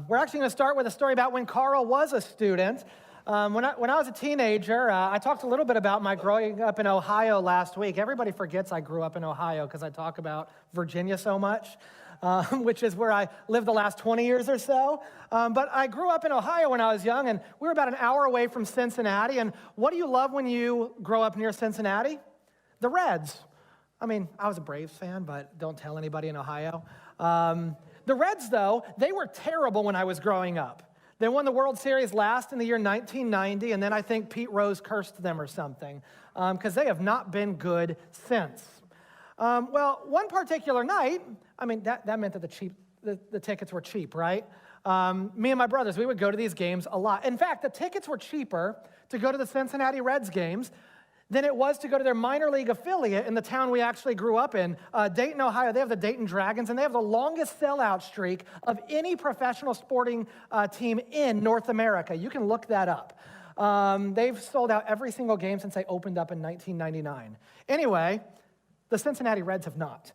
We're actually going to start with a story about when Carl was a student. When I was a teenager, I talked a little bit about my growing up in Ohio last week. Everybody forgets I grew up in Ohio because I talk about Virginia so much, which is where I lived the last 20 years or so. But I grew up in Ohio when I was young, and we were about an hour away from Cincinnati. And what do you love when you grow up near Cincinnati? The Reds. I mean, I was a Braves fan, but don't tell anybody in Ohio. The Reds, though, they were terrible when I was growing up. They won the World Series last in the year 1990, and then I think Pete Rose cursed them or something, because they have not been good since. Well, one particular night, I mean, that meant that the tickets were cheap, right? Me and my brothers, we would go to these games a lot. In fact, the tickets were cheaper to go to the Cincinnati Reds games than it was to go to their minor league affiliate in the town we actually grew up in, Dayton, Ohio. They have the Dayton Dragons, and they have the longest sellout streak of any professional sporting team in North America. You can look that up. They've sold out every single game since they opened up in 1999. Anyway, the Cincinnati Reds have not.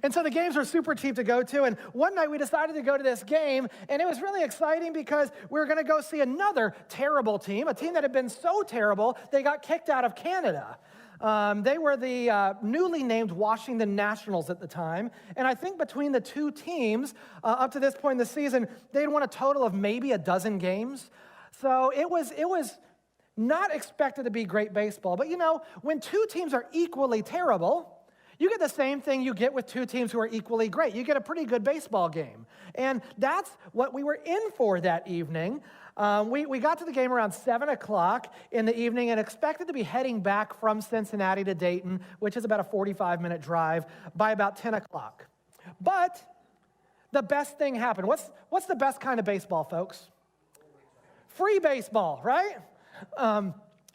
And so the games were super cheap to go to, and one night we decided to go to this game, and it was really exciting because we were going to go see another terrible team, a team that had been so terrible they got kicked out of Canada. They were the newly named Washington Nationals at the time, and I think between the two teams, up to this point in the season, they'd won a total of maybe a dozen games. So it was not expected to be great baseball, but you know, when two teams are equally terrible, you get the same thing you get with two teams who are equally great. You get a pretty good baseball game. And that's what we were in for that evening. We got to the game around 7 o'clock in the evening and expected to be heading back from Cincinnati to Dayton, which is about a 45-minute drive, by about 10 o'clock. But the best thing happened. What's the best kind of baseball, folks? Free baseball, right?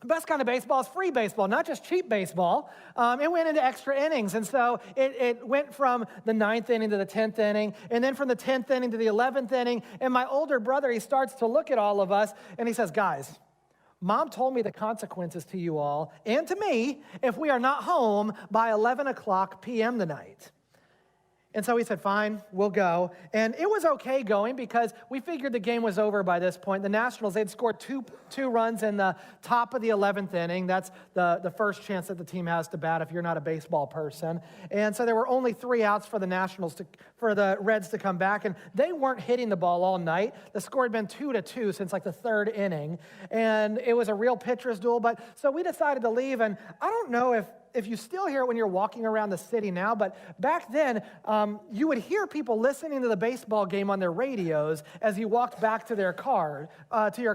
Best kind of baseball is free baseball, not just cheap baseball. It went into extra innings, and so it went from the 9th inning to the 10th inning, and then from the 10th inning to the 11th inning, and my older brother, he starts to look at all of us, and he says, guys, Mom told me the consequences to you all, and to me, if we are not home by 11 o'clock p.m. tonight. And so he said, fine, we'll go. And it was okay going because we figured the game was over by this point. The Nationals, they'd scored two runs in the top of the 11th inning. That's the first chance that the team has to bat if you're not a baseball person. And so there were only 3 outs for the for the Reds to come back. And they weren't hitting the ball all night. The score had been 2-2 since like the 3rd inning. And it was a real pitcher's duel. But so we decided to leave. And I don't know if you still hear it when you're walking around the city now, but back then, you would hear people listening to the baseball game on their radios as you walked back to your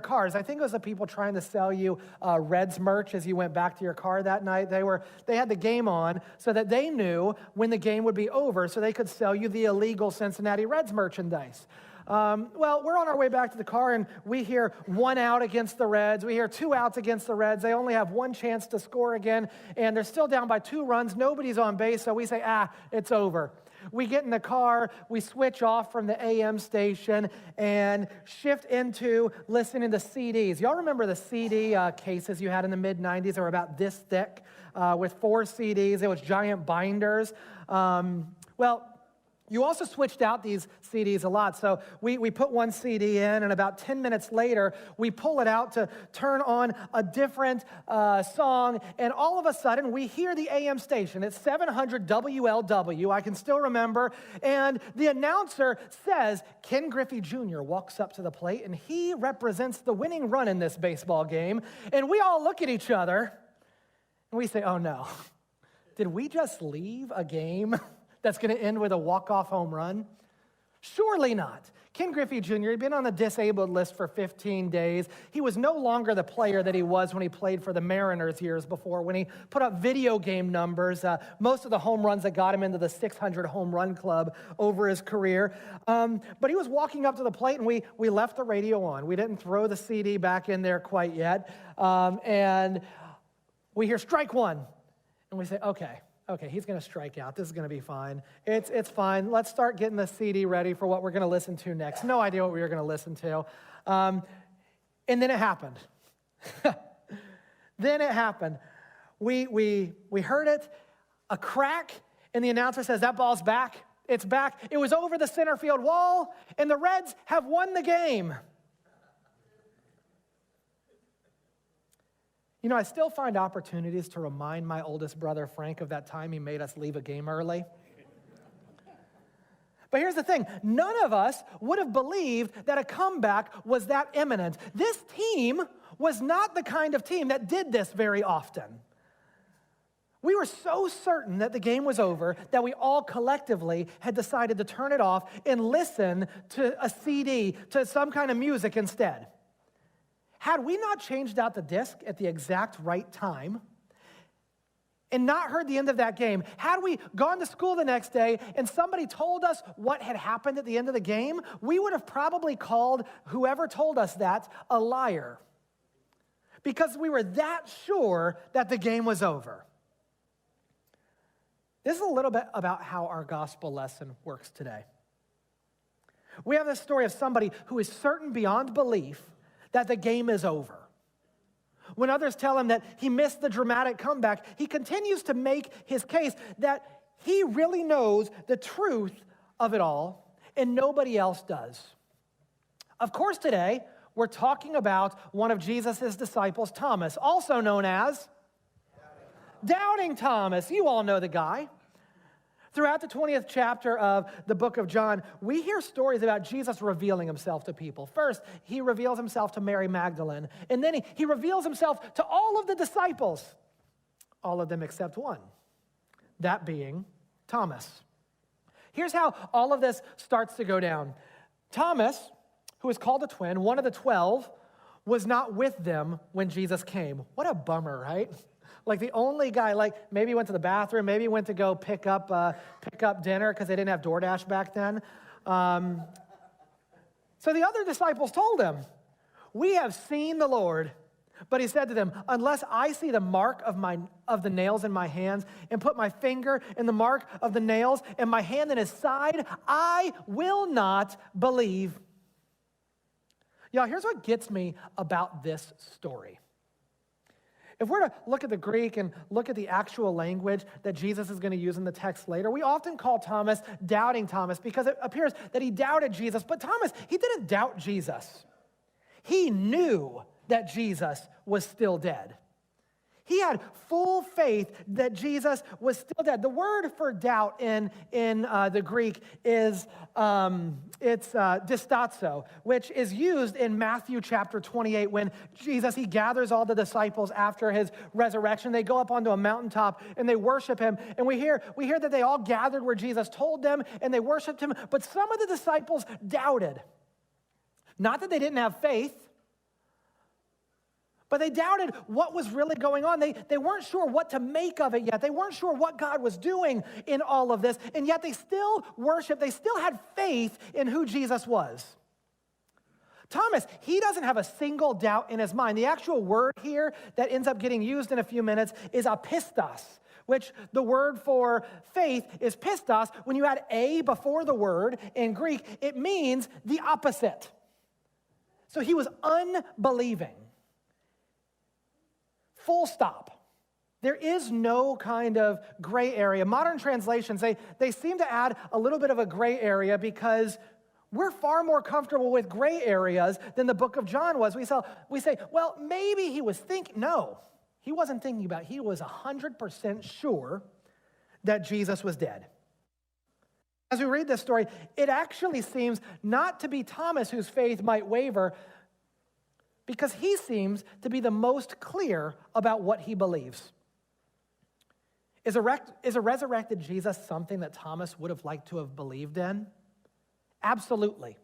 cars. I think it was the people trying to sell you Reds merch as you went back to your car that night. They had the game on so that they knew when the game would be over so they could sell you the illegal Cincinnati Reds merchandise. Well, we're on our way back to the car, and we hear 1 out against the Reds. We hear 2 outs against the Reds. They only have 1 chance to score again, and they're still down by 2 runs. Nobody's on base, so we say, it's over. We get in the car, we switch off from the AM station, and shift into listening to CDs. Y'all remember the CD cases you had in the mid-'90s? They were about this thick with 4 CDs. It was giant binders. Well, you also switched out these CDs a lot. So we put 1 CD in, and about 10 minutes later, we pull it out to turn on a different song, and all of a sudden, we hear the AM station. It's 700 WLW, I can still remember, and the announcer says, Ken Griffey Jr. walks up to the plate, and he represents the winning run in this baseball game, and we all look at each other, and we say, oh no, did we just leave a game that's going to end with a walk-off home run? Surely not. Ken Griffey Jr. had been on the disabled list for 15 days. He was no longer the player that he was when he played for the Mariners years before, when he put up video game numbers, most of the home runs that got him into the 600 home run club over his career. But he was walking up to the plate, and we left the radio on. We didn't throw the CD back in there quite yet. And we hear strike 1, and we say, okay, he's going to strike out. This is going to be fine. It's fine. Let's start getting the CD ready for what we're going to listen to next. No idea what we were going to listen to. And then it happened. We heard it, a crack, and the announcer says, that ball's back. It's back. It was over the center field wall, and the Reds have won the game. You know, I still find opportunities to remind my oldest brother, Frank, of that time he made us leave a game early. But here's the thing. None of us would have believed that a comeback was that imminent. This team was not the kind of team that did this very often. We were so certain that the game was over that we all collectively had decided to turn it off and listen to a CD, to some kind of music instead. Had we not changed out the disc at the exact right time and not heard the end of that game, had we gone to school the next day and somebody told us what had happened at the end of the game, we would have probably called whoever told us that a liar, because we were that sure that the game was over. This is a little bit about how our gospel lesson works today. We have this story of somebody who is certain beyond belief that the game is over. When others tell him that he missed the dramatic comeback, he continues to make his case that he really knows the truth of it all, and nobody else does. Of course, today, we're talking about one of Jesus' disciples, Thomas, also known as Doubting Thomas. You all know the guy. Throughout the 20th chapter of the book of John, we hear stories about Jesus revealing himself to people. First, he reveals himself to Mary Magdalene, and then he reveals himself to all of the disciples, all of them except one, that being Thomas. Here's how all of this starts to go down. Thomas, who is called a twin, one of the 12, was not with them when Jesus came. What a bummer, right? Like the only guy, like maybe went to the bathroom, maybe went to go pick up dinner because they didn't have DoorDash back then. So the other disciples told him, "We have seen the Lord." But he said to them, "Unless I see the mark of the nails in my hands and put my finger in the mark of the nails and my hand in his side, I will not believe." Y'all, here's what gets me about this story. If we're to look at the Greek and look at the actual language that Jesus is going to use in the text later, we often call Thomas Doubting Thomas because it appears that he doubted Jesus. But Thomas, he didn't doubt Jesus. He knew that Jesus was still dead. He had full faith that Jesus was still dead. The word for doubt in the Greek is distazo, which is used in Matthew chapter 28 when Jesus, he gathers all the disciples after his resurrection. They go up onto a mountaintop and they worship him. And we hear that they all gathered where Jesus told them and they worshiped him. But some of the disciples doubted. Not that they didn't have faith, but they doubted what was really going on. They weren't sure what to make of it yet. They weren't sure what God was doing in all of this, and yet they still worshiped. They still had faith in who Jesus was. Thomas, he doesn't have a single doubt in his mind. The actual word here that ends up getting used in a few minutes is apistos, which the word for faith is pistos. When you add a before the word in Greek, it means the opposite. So he was unbelieving. Full stop. There is no kind of gray area. Modern translations, they seem to add a little bit of a gray area because we're far more comfortable with gray areas than the book of John was. We say, well, maybe he was thinking. No, he wasn't thinking about it. He was 100% sure that Jesus was dead. As we read this story, it actually seems not to be Thomas whose faith might waver, because he seems to be the most clear about what he believes. Is a resurrected Jesus something that Thomas would have liked to have believed in? Absolutely.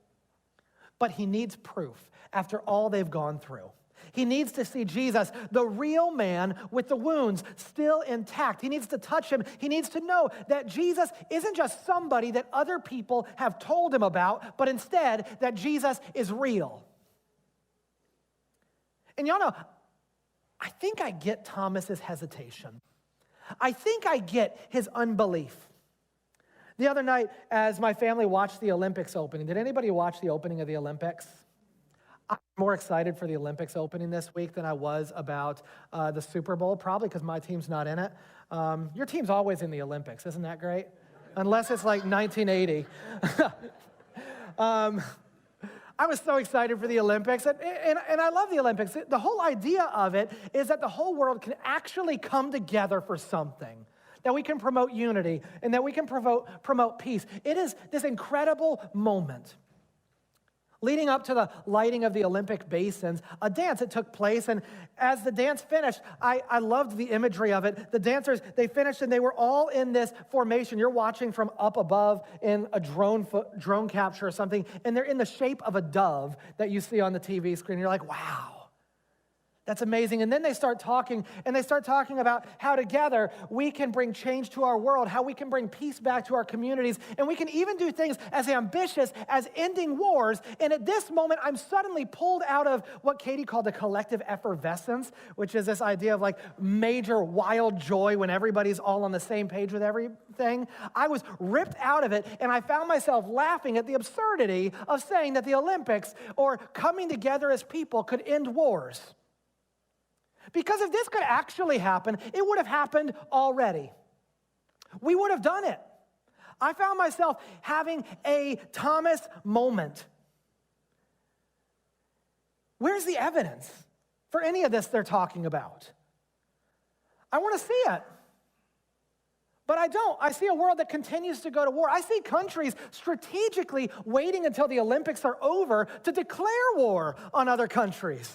But he needs proof after all they've gone through. He needs to see Jesus, the real man with the wounds still intact. He needs to touch him. He needs to know that Jesus isn't just somebody that other people have told him about, but instead that Jesus is real. And y'all know, I think I get Thomas's hesitation. I think I get his unbelief. The other night, as my family watched the Olympics opening, did anybody watch the opening of the Olympics? I'm more excited for the Olympics opening this week than I was about the Super Bowl, probably because my team's not in it. Your team's always in the Olympics, isn't that great? unless it's like 1980. I was so excited for the Olympics, and I love the Olympics. The whole idea of it is that the whole world can actually come together for something, that we can promote unity, and that we can promote peace. It is this incredible moment. Leading up to the lighting of the Olympic basins, a dance that took place, and as the dance finished, I loved the imagery of it. The dancers, they finished, and they were all in this formation. You're watching from up above in a drone capture or something, and they're in the shape of a dove that you see on the TV screen. You're like, wow. That's amazing. And then they start talking, and they start talking about how together we can bring change to our world, how we can bring peace back to our communities, and we can even do things as ambitious as ending wars. And at this moment, I'm suddenly pulled out of what Katie called a collective effervescence, which is this idea of like major wild joy when everybody's all on the same page with everything. I was ripped out of it, and I found myself laughing at the absurdity of saying that the Olympics or coming together as people could end wars. Because if this could actually happen, it would have happened already. We would have done it. I found myself having a Thomas moment. Where's the evidence for any of this they're talking about? I want to see it. But I don't. I see a world that continues to go to war. I see countries strategically waiting until the Olympics are over to declare war on other countries.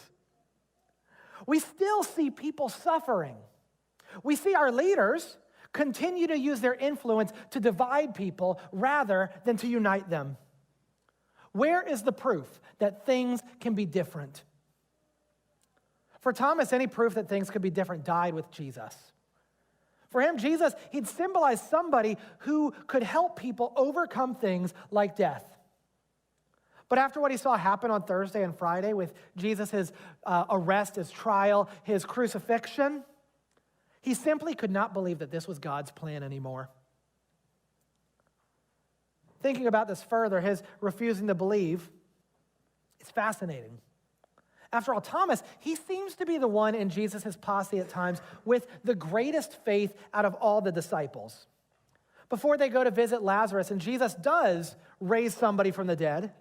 We still see people suffering. We see our leaders continue to use their influence to divide people rather than to unite them. Where is the proof that things can be different? For Thomas, any proof that things could be different died with Jesus. For him, Jesus, he'd symbolized somebody who could help people overcome things like death. But after what he saw happen on Thursday and Friday with Jesus' arrest, his trial, his crucifixion, he simply could not believe that this was God's plan anymore. Thinking about this further, his refusing to believe, it's fascinating. After all, Thomas, he seems to be the one in Jesus' posse at times with the greatest faith out of all the disciples. Before they go to visit Lazarus, and Jesus does raise somebody from the dead,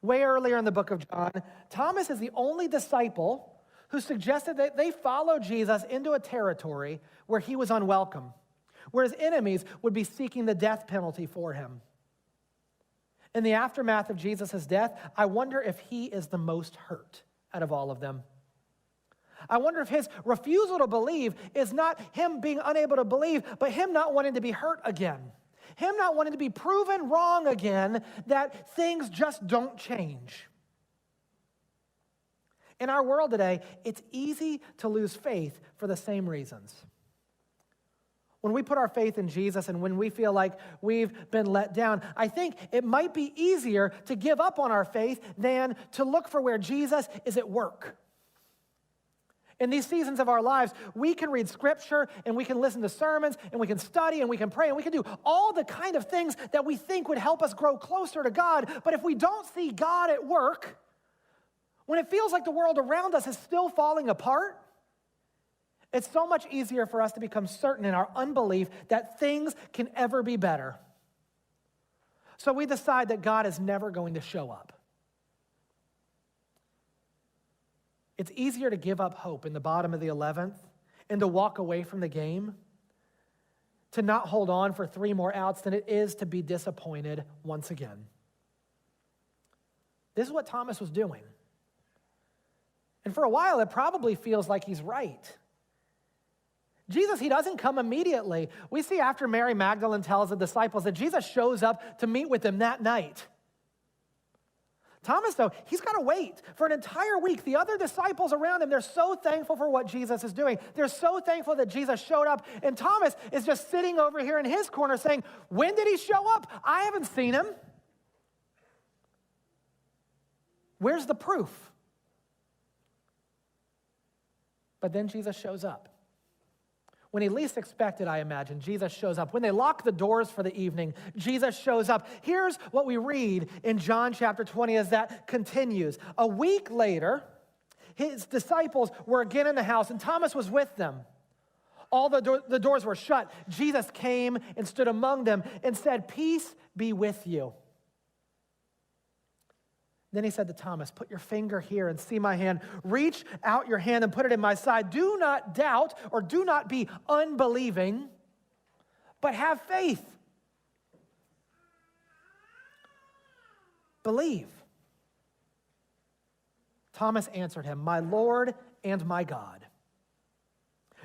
way earlier in the book of John, Thomas is the only disciple who suggested that they follow Jesus into a territory where he was unwelcome, where his enemies would be seeking the death penalty for him. In the aftermath of Jesus' death, I wonder if he is the most hurt out of all of them. I wonder if his refusal to believe is not him being unable to believe, but him not wanting to be hurt again. Him not wanting to be proven wrong again, that things just don't change. In our world today, it's easy to lose faith for the same reasons. When we put our faith in Jesus and when we feel like we've been let down, I think it might be easier to give up on our faith than to look for where Jesus is at work. In these seasons of our lives, we can read scripture and we can listen to sermons and we can study and we can pray and we can do all the kind of things that we think would help us grow closer to God. But if we don't see God at work, when it feels like the world around us is still falling apart, it's so much easier for us to become certain in our unbelief that things can ever be better. So we decide that God is never going to show up. It's easier to give up hope in the bottom of the 11th and to walk away from the game, to not hold on for 3 more outs than it is to be disappointed once again. This is what Thomas was doing. And for a while, it probably feels like he's right. Jesus, he doesn't come immediately. We see after Mary Magdalene tells the disciples that Jesus shows up to meet with them that night. Thomas, though, he's got to wait for an entire week. The other disciples around him, they're so thankful for what Jesus is doing. They're so thankful that Jesus showed up. And Thomas is just sitting over here in his corner saying, when did he show up? I haven't seen him. Where's the proof? But then Jesus shows up. When he least expected, I imagine, Jesus shows up. When they lock the doors for the evening, Jesus shows up. Here's what we read in John chapter 20 as that continues. A week later, his disciples were again in the house, and Thomas was with them. all the doors were shut, Jesus came and stood among them and said, "Peace be with you." Then he said to Thomas, "Put your finger here and see my hand. Reach out your hand and put it in my side. Do not doubt or do not be unbelieving, but have faith." Believe. Thomas answered him, "My Lord and my God."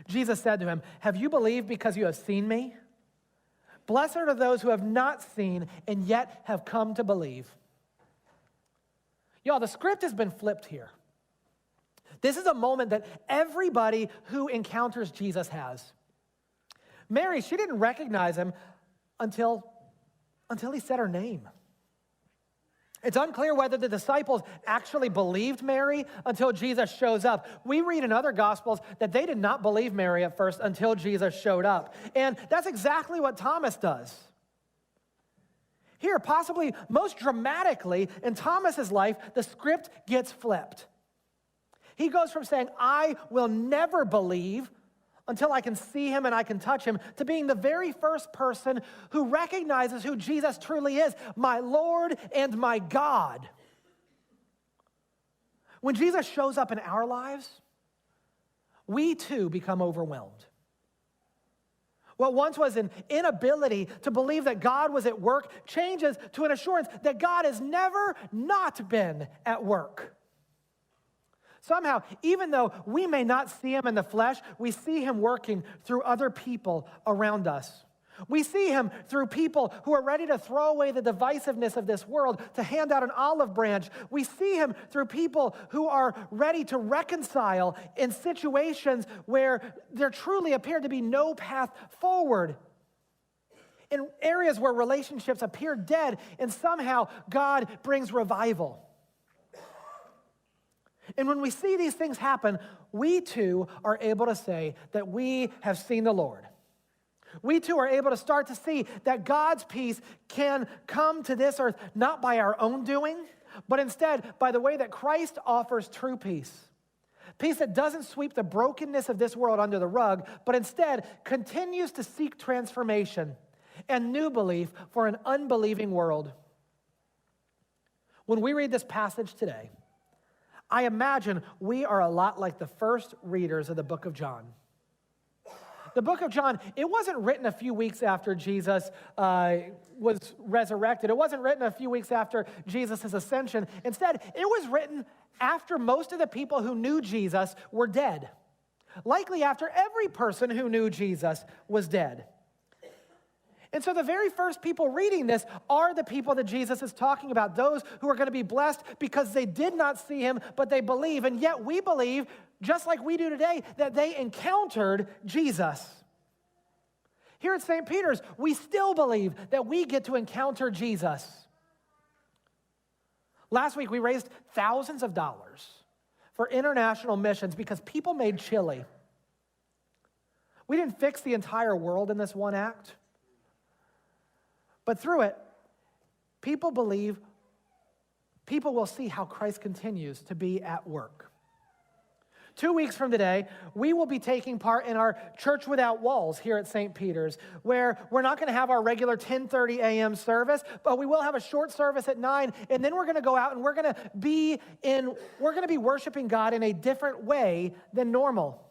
Jesus said to him, "Have you believed because you have seen me? Blessed are those who have not seen and yet have come to believe." Y'all, the script has been flipped here. This is a moment that everybody who encounters Jesus has. Mary, she didn't recognize him until he said her name. It's unclear whether the disciples actually believed Mary until Jesus shows up. We read in other Gospels that they did not believe Mary at first until Jesus showed up. And that's exactly what Thomas does. Here, possibly most dramatically in Thomas's life, the script gets flipped. He goes from saying, "I will never believe until I can see him and I can touch him," to being the very first person who recognizes who Jesus truly is, my Lord and my God. When Jesus shows up in our lives, we too become overwhelmed. What once was an inability to believe that God was at work changes to an assurance that God has never not been at work. Somehow, even though we may not see him in the flesh, we see him working through other people around us. We see him through people who are ready to throw away the divisiveness of this world to hand out an olive branch. We see him through people who are ready to reconcile in situations where there truly appeared to be no path forward. In areas where relationships appear dead, and somehow God brings revival. And when we see these things happen, we too are able to say that we have seen the Lord. We too are able to start to see that God's peace can come to this earth not by our own doing, but instead by the way that Christ offers true peace. Peace that doesn't sweep the brokenness of this world under the rug, but instead continues to seek transformation and new belief for an unbelieving world. When we read this passage today, I imagine we are a lot like the first readers of the book of John. The book of John, it wasn't written a few weeks after Jesus was resurrected. It wasn't written a few weeks after Jesus' ascension. Instead, it was written after most of the people who knew Jesus were dead. Likely after every person who knew Jesus was dead. And so the very first people reading this are the people that Jesus is talking about, those who are going to be blessed because they did not see him, but they believe. And yet we believe, just like we do today, that they encountered Jesus. Here at St. Peter's, we still believe that we get to encounter Jesus. Last week, we raised thousands of dollars for international missions because people made chili. We didn't fix the entire world in this one act. But through it, people believe, people will see how Christ continues to be at work. 2 weeks from today, we will be taking part in our Church Without Walls here at St. Peter's, where we're not going to have our regular 10:30 a.m. service, but we will have a short service at 9, and then we're going to go out and we're going to be worshiping God in a different way than normal.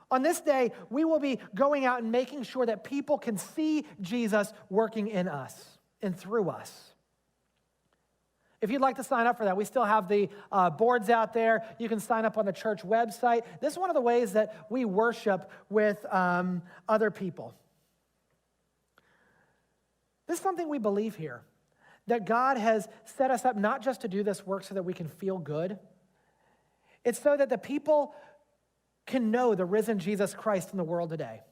On this day, we will be going out and making sure that people can see Jesus working in us and through us. If you'd like to sign up for that, we still have the boards out there. You can sign up on the church website. This is one of the ways that we worship with other people. This is something we believe here, that God has set us up not just to do this work so that we can feel good. It's so that the people can know the risen Jesus Christ in the world today.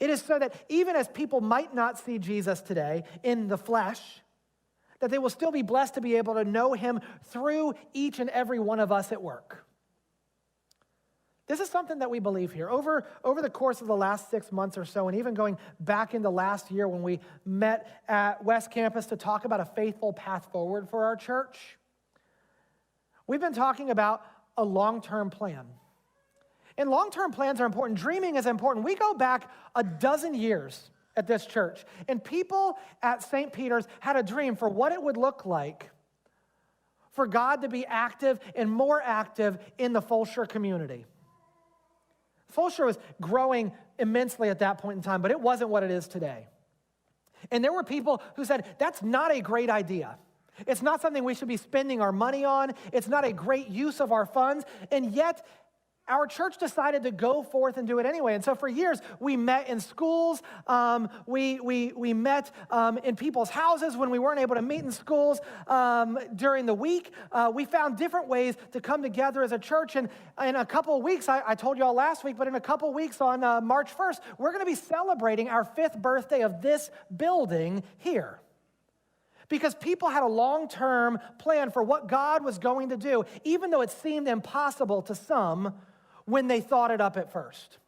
It is so that even as people might not see Jesus today in the flesh, that they will still be blessed to be able to know him through each and every one of us at work. This is something that we believe here. Over the course of the last 6 months or so, and even going back into last year when we met at West Campus to talk about a faithful path forward for our church, we've been talking about a long-term plan. And long-term plans are important. Dreaming is important. We go back a dozen years at this church, and people at St. Peter's had a dream for what it would look like for God to be active and more active in the Fulshire community. Fulshire was growing immensely at that point in time, but it wasn't what it is today. And there were people who said, that's not a great idea. It's not something we should be spending our money on. It's not a great use of our funds. And yet, our church decided to go forth and do it anyway. And so for years, we met in schools. We met in people's houses when we weren't able to meet in schools during the week. We found different ways to come together as a church. And in a couple of weeks, I told you all last week, but in a couple of weeks on March 1st, we're going to be celebrating our 5th birthday of this building here. Because people had a long-term plan for what God was going to do, even though it seemed impossible to some when they thought it up at first.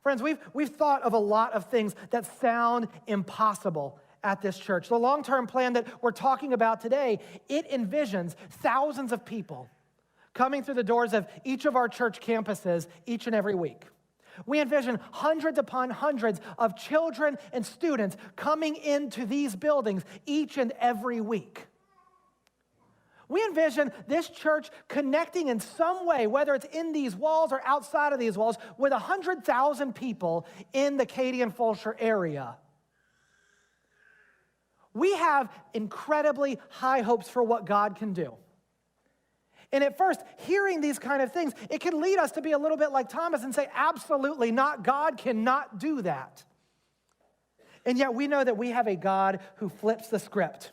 Friends, we've thought of a lot of things that sound impossible at this church. The long-term plan that we're talking about today, it envisions thousands of people coming through the doors of each of our church campuses each and every week. We envision hundreds upon hundreds of children and students coming into these buildings each and every week. We envision this church connecting in some way, whether it's in these walls or outside of these walls, with 100,000 people in the Katy and Fulshire area. We have incredibly high hopes for what God can do. And at first, hearing these kind of things, it can lead us to be a little bit like Thomas and say, absolutely not, God cannot do that. And yet we know that we have a God who flips the script.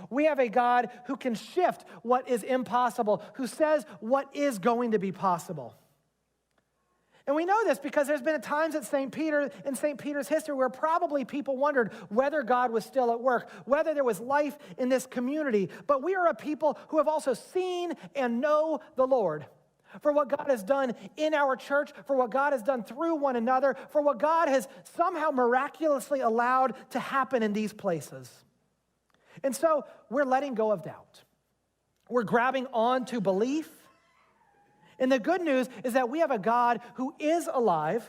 We have a God who can shift what is impossible, who says what is going to be possible. And we know this because there's been times at St. Peter, in St. Peter's history, where probably people wondered whether God was still at work, whether there was life in this community. But we are a people who have also seen and know the Lord for what God has done in our church, for what God has done through one another, for what God has somehow miraculously allowed to happen in these places. And so we're letting go of doubt. We're grabbing on to belief. And the good news is that we have a God who is alive,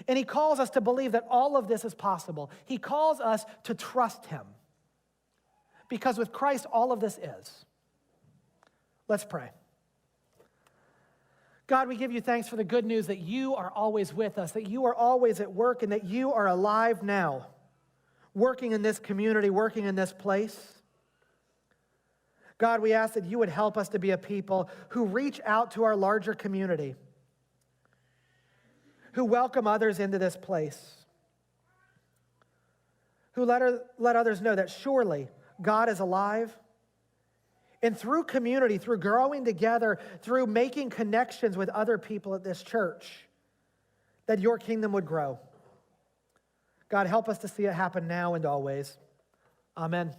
and he calls us to believe that all of this is possible. He calls us to trust him, because with Christ, all of this is. Let's pray. God, we give you thanks for the good news that you are always with us, that you are always at work, and that you are alive now, working in this community, working in this place. God, we ask that you would help us to be a people who reach out to our larger community, who welcome others into this place, who let others know that surely God is alive. And through community, through growing together, through making connections with other people at this church, that your kingdom would grow. God, help us to see it happen now and always. Amen.